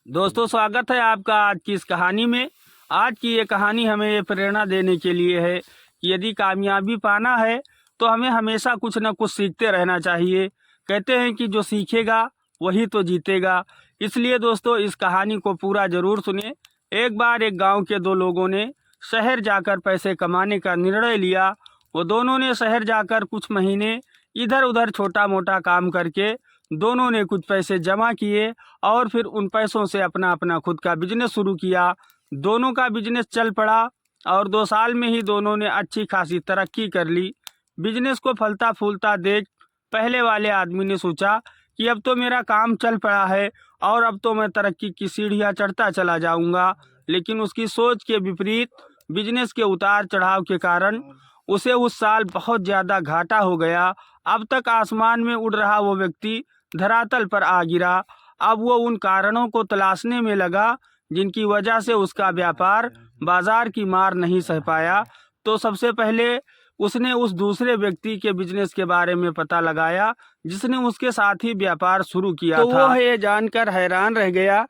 दोस्तों, स्वागत है आपका आज की इस कहानी में। आज की ये कहानी हमें ये प्रेरणा देने के लिए है कि यदि कामयाबी पाना है तो हमें हमेशा कुछ न कुछ सीखते रहना चाहिए। कहते हैं कि जो सीखेगा वही तो जीतेगा। इसलिए दोस्तों, इस कहानी को पूरा जरूर सुने। एक बार एक गांव के दो लोगों ने शहर जाकर पैसे कमाने का निर्णय लिया। वो दोनों ने शहर जाकर कुछ महीने इधर उधर छोटा मोटा काम करके दोनों ने कुछ पैसे जमा किए और फिर उन पैसों से अपना अपना खुद का बिजनेस शुरू किया। दोनों का बिजनेस चल पड़ा और 2 साल में ही दोनों ने अच्छी खासी तरक्की कर ली। बिजनेस को फलता फूलता देख पहले वाले आदमी ने सोचा कि अब तो मेरा काम चल पड़ा है और अब तो मैं तरक्की की सीढ़ियां चढ़ता चला जाऊंगा। लेकिन उसकी सोच के विपरीत बिजनेस के उतार चढ़ाव के कारण उसे उस साल बहुत ज़्यादा घाटा हो गया। अब तक आसमान में उड़ रहा वो व्यक्ति धरातल पर आ गिरा। अब वो उन कारणों को तलाशने में लगा जिनकी वजह से उसका व्यापार बाजार की मार नहीं सह पाया। तो सबसे पहले उसने उस दूसरे व्यक्ति के बिजनेस के बारे में पता लगाया जिसने उसके साथ ही व्यापार शुरू किया था। वो ये जानकर हैरान रह गया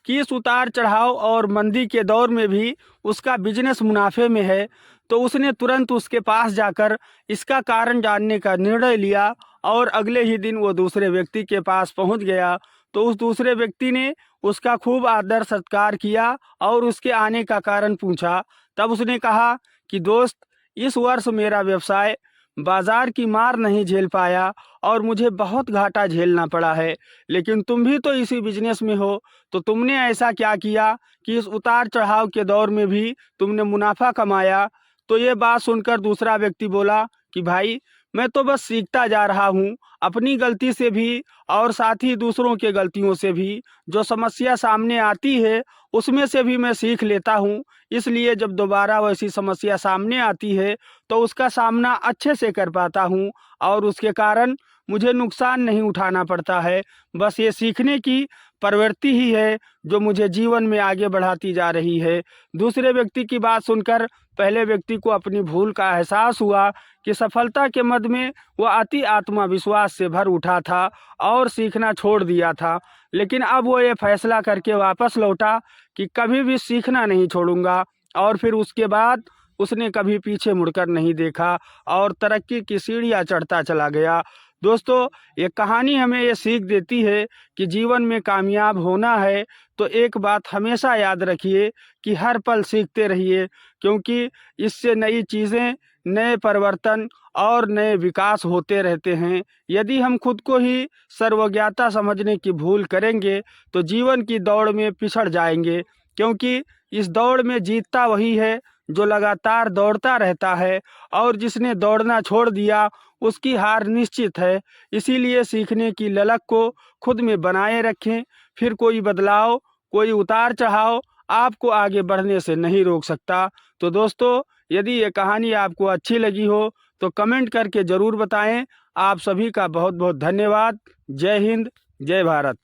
कि इस उतार चढ़ाव और मंदी के दौर में भी उसका बिजनेस मुनाफे में है। तो उसने तुरंत उसके पास जाकर इसका कारण जानने का निर्णय लिया और अगले ही दिन वो दूसरे व्यक्ति के पास पहुंच गया। तो उस दूसरे व्यक्ति ने उसका खूब आदर सत्कार किया और उसके आने का कारण पूछा। तब उसने कहा कि दोस्त, इस वर्ष मेरा व्यवसाय बाजार की मार नहीं झेल पाया और मुझे बहुत घाटा झेलना पड़ा है। लेकिन तुम भी तो इसी बिजनेस में हो, तो तुमने ऐसा क्या किया कि इस उतार चढ़ाव के दौर में भी तुमने मुनाफा कमाया। तो ये बात सुनकर दूसरा व्यक्ति बोला कि भाई, मैं तो बस सीखता जा रहा हूँ, अपनी गलती से भी और साथ ही दूसरों के गलतियों से भी जो समस्या सामने आती है उसमें से भी मैं सीख लेता हूँ। इसलिए जब दोबारा वैसी समस्या सामने आती है तो उसका सामना अच्छे से कर पाता हूँ और उसके कारण मुझे नुकसान नहीं उठाना पड़ता है। बस ये सीखने की प्रवृत्ति ही है जो मुझे जीवन में आगे बढ़ाती जा रही है। दूसरे व्यक्ति की बात सुनकर पहले व्यक्ति को अपनी भूल का एहसास हुआ कि सफलता के मद में वह अति आत्मविश्वास से भर उठा था और सीखना छोड़ दिया था। लेकिन अब वो ये फैसला करके वापस लौटा कि कभी भी सीखना नहीं छोड़ूंगा। और फिर उसके बाद उसने कभी पीछे मुड़कर नहीं देखा और तरक्की की सीढ़ियां चढ़ता चला गया। दोस्तों, ये कहानी हमें ये सीख देती है कि जीवन में कामयाब होना है तो एक बात हमेशा याद रखिए कि हर पल सीखते रहिए, क्योंकि इससे नई चीज़ें, नए परिवर्तन और नए विकास होते रहते हैं। यदि हम खुद को ही सर्वज्ञता समझने की भूल करेंगे तो जीवन की दौड़ में पिछड़ जाएंगे, क्योंकि इस दौड़ में जीतता वही है जो लगातार दौड़ता रहता है और जिसने दौड़ना छोड़ दिया उसकी हार निश्चित है। इसीलिए सीखने की ललक को खुद में बनाए रखें। फिर कोई बदलाव, कोई उतार चढ़ाव आपको आगे बढ़ने से नहीं रोक सकता। तो दोस्तों, यदि ये कहानी आपको अच्छी लगी हो तो कमेंट करके ज़रूर बताएं। आप सभी का बहुत बहुत धन्यवाद। जय हिंद, जय भारत।